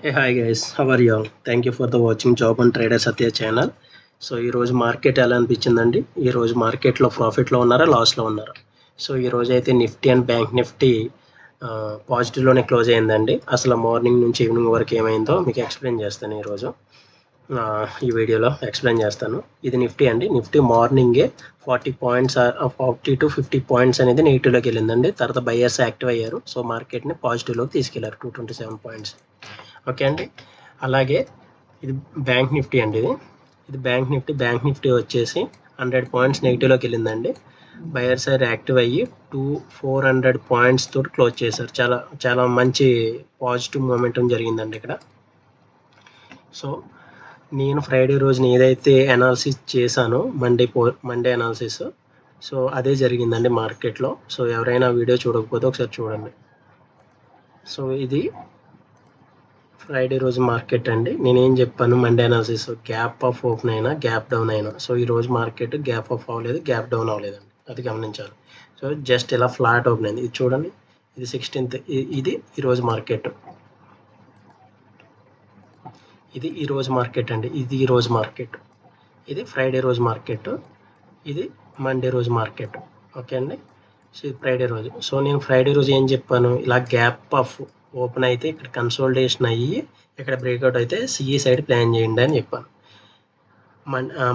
Hey, hi guys, how are you all? Thank you for the watching Job and Trader Satya channel. So ఈరోజు market ఎలా అనిపించిందండి? ఈరోజు మార్కెట్లో ప్రాఫిట్లో ఉన్నారా, లాస్లో ఉన్నారా? సో ఈరోజు అయితే నిఫ్టీ అండ్ బ్యాంక్ నిఫ్టీ పాజిటివ్లోనే క్లోజ్ అయిందండి. అసలు మార్నింగ్ నుంచి ఈవినింగ్ వరకు ఏమైందో మీకు ఎక్స్ప్లెయిన్ చేస్తాను ఈరోజు ఈ వీడియోలో ఎక్స్ప్లెయిన్ చేస్తాను. ఇది నిఫ్టీ అండి. నిఫ్టీ మార్నింగే 40 పాయింట్స్ 40 to 50 పాయింట్స్ అనేది నెగిటివ్లోకి వెళ్ళిందండి. తర్వాత బయర్స్ యాక్టివ్ అయ్యారు. సో మార్కెట్ని పాజిటివ్లోకి తీసుకెళ్లారు 227 పాయింట్స్. ఓకే అండి. అలాగే ఇది బ్యాంక్ నిఫ్టీ అండి. ఇది బ్యాంక్ నిఫ్టీ వచ్చేసి 100 పాయింట్స్ నెగిటివ్లోకి వెళ్ళిందండి. బయర్ సైడ్ యాక్టివ్ అయ్యి 400 పాయింట్స్ తోటి క్లోజ్ చేశారు. చాలా చాలా మంచి పాజిటివ్ మూమెంటం జరిగిందండి ఇక్కడ. సో నేను ఫ్రైడే రోజున ఏదైతే అనాలిసిస్ చేశానో మండే అనాలిసిస్, సో అదే జరిగిందండి మార్కెట్లో. సో ఎవరైనా వీడియో చూడకపోతే ఒకసారి చూడండి. సో ఇది ఫ్రైడే రోజు మార్కెట్ అండి. నేనేం చెప్పాను Monday analysis, gap of open అయినా గ్యాప్ డౌన్ అయినా. సో ఈరోజు మార్కెట్ గ్యాప్ ఆఫ్ అవ్వలేదు, గ్యాప్ డౌన్ అవ్వలేదండి, అది గమనించాలి. సో జస్ట్ ఇలా ఫ్లాట్ ఓపెన్ అయింది. ఇది చూడండి, ఇది 16th. ఇది ఈరోజు మార్కెట్, ఇది ఈరోజు మార్కెట్ అండి. ఇది ఈరోజు మార్కెట్, ఇది ఫ్రైడే రోజు మార్కెట్, ఇది మండే రోజు మార్కెట్. ఓకే అండి. సో ఇది ఫ్రైడే రోజు. సో నేను ఫ్రైడే రోజు ఏం చెప్పాను, ఇలా గ్యాప్ ఆఫ్ ఓపెన్ అయితే ఇక్కడ కన్సోలిడేషన్ అయ్యి ఇక్కడ బ్రేక్అవుట్ అయితే సిఈ సైడ్ ప్లాన్ చేయండి అని చెప్పాను.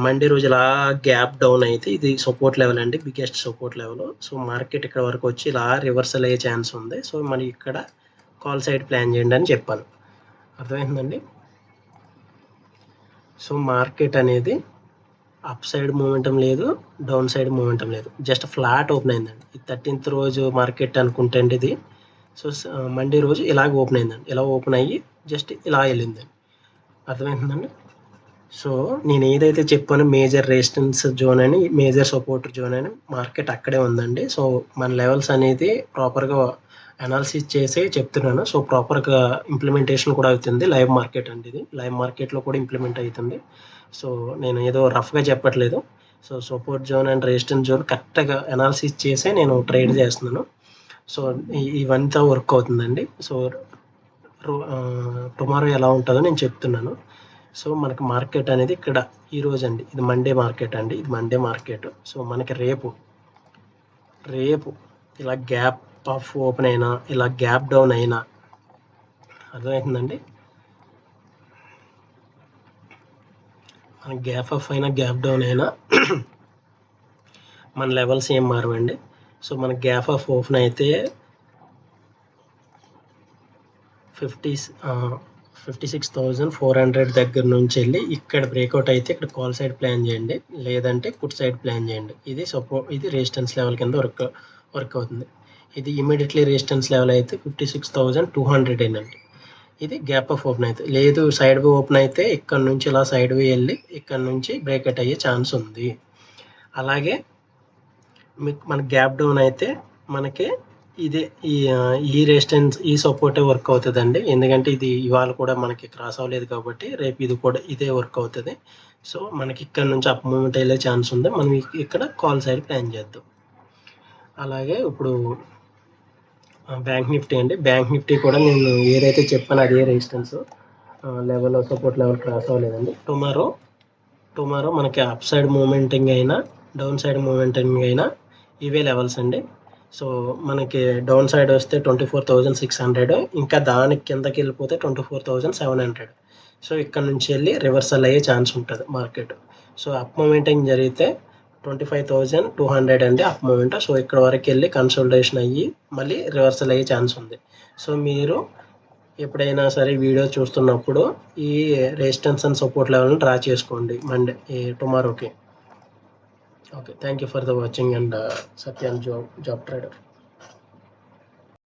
మండే రోజు ఇలా గ్యాప్ డౌన్ అయితే ఇది సపోర్ట్ లెవెల్ అండి, biggest support level. So market ఇక్కడ వరకు వచ్చి ఇలా రివర్సల్ అయ్యే ఛాన్స్ ఉంది. సో మరి ఇక్కడ కాల్ సైడ్ ప్లాన్ చేయండి అని చెప్పాను. అర్థమైందండి. సో మార్కెట్ అనేది అప్ సైడ్ మూమెంటం లేదు, డౌన్ సైడ్ మూమెంటం లేదు, జస్ట్ ఫ్లాట్ ఓపెన్ అయిందండి. ఇది 13th రోజు మార్కెట్ అనుకుంటే అండి ఇది. సో మండే రోజు ఇలాగ ఓపెన్ అయిందండి. ఇలా ఓపెన్ అయ్యి జస్ట్ ఇలా వెళ్ళిందండి. అర్థమవుతుందండి. సో నేను ఏదైతే చెప్పానో మేజర్ రెసిస్టెన్స్ జోన్ అని, మేజర్ సపోర్ట్ జోన్ అని, మార్కెట్ అక్కడే ఉందండి. సో మన లెవెల్స్ అనేది ప్రాపర్గా అనాలిసిస్ చేసి చెప్తున్నాను. సో ప్రాపర్గా ఇంప్లిమెంటేషన్ కూడా అవుతుంది. లైవ్ మార్కెట్ అండి, ఇది లైవ్ మార్కెట్లో కూడా ఇంప్లిమెంట్ అవుతుంది. సో నేను ఏదో రఫ్గా చెప్పట్లేదు. So support zone and resistance zone కరెక్ట్గా అనాలిసిస్ చేసే నేను ట్రేడ్ చేస్తున్నాను. సో ఇవంతా వర్క్ అవుతుందండి. సో టుమారో ఎలా ఉంటుందో నేను చెప్తున్నాను. సో మనకి మార్కెట్ అనేది ఇక్కడ ఈరోజు అండి, ఇది మండే మార్కెట్ అండి, ఇది మండే మార్కెట్. సో మనకి రేపు ఇలా గ్యాప్ ఆఫ్ ఓపెన్ అయినా, ఇలా గ్యాప్ డౌన్ అయినా, అర్థమవుతుందండి. మన గ్యాప్ ఆఫ్ అయినా గ్యాప్ డౌన్ అయినా మన లెవెల్స్ ఏం మారవండి. సో మన గ్యాప్ ఆఫ్ ఓపెన్ అయితే 56,400 దగ్గర నుంచి వెళ్ళి ఇక్కడ బ్రేక్అవుట్ అయితే ఇక్కడ కాల్ సైడ్ ప్లాన్ చేయండి, లేదంటే పుట్ సైడ్ ప్లాన్ చేయండి. ఇది రెసిస్టెన్స్ లెవెల్ కింద వర్క్ అవుతుంది. ఇది ఇమీడియట్లీ రెసిస్టెన్స్ లెవెల్ అయితే 56,200 అండి. ఇది గ్యాప్ ఆఫ్ ఓపెన్ అయితే. లేదు సైడ్ వే ఓపెన్ అయితే ఇక్కడ నుంచి ఇలా సైడ్ వే వెళ్ళి ఇక్కడ నుంచి బ్రేక్అవుట్ అయ్యే ఛాన్స్ ఉంది. అలాగే మన గ్యాప్ డౌన్ అయితే మనకి ఇదే ఈ రెసిస్టెన్స్, ఈ సపోర్టే వర్క్ అవుతుందండి. ఎందుకంటే ఇది ఇవాళ కూడా మనకి క్రాస్ అవ్వలేదు కాబట్టి రేపు ఇది కూడా ఇదే వర్క్ అవుతుంది. సో మనకి ఇక్కడ నుంచి అప్ మూమెంట్ వెళ్ళే ఛాన్స్ ఉంది. మనం ఇక్కడ కాల్ సైడ్ ప్లాన్ చేద్దాం. అలాగే ఇప్పుడు బ్యాంక్ నిఫ్టీ అండి. బ్యాంక్ నిఫ్టీ కూడా నేను ఏదైతే చెప్పానో అదే resistance level, support level cross అవ్వలేదండి. టుమారో మనకి అప్ సైడ్ మూమెంటింగ్ అయినా డౌన్ సైడ్ మూమెంటింగ్ అయినా ఇవే లెవెల్స్ అండి. సో మనకి డౌన్ సైడ్ వస్తే 24,600, ఇంకా దానికి కిందకి వెళ్ళిపోతే 24,700. సో ఇక్కడ నుంచి వెళ్ళి రివర్సల్ అయ్యే ఛాన్స్ ఉంటుంది మార్కెట్. సో అప్ మూమెంటింగ్ జరిగితే 25,200 అండి అప్ మూమెంట్. సో ఇక్కడ వరకు వెళ్ళి కన్సోలిడేషన్ అయ్యి మళ్ళీ రివర్సల్ అయ్యే ఛాన్స్ ఉంది. సో మీరు ఎప్పుడైనా సరే వీడియో చూస్తున్నప్పుడు ఈ రెసిస్టెన్స్ అండ్ సపోర్ట్ లెవెల్ని డ్రా చేసుకోండి టుమారోకి. Okay, thank you for the watching and Satyan Job Trader.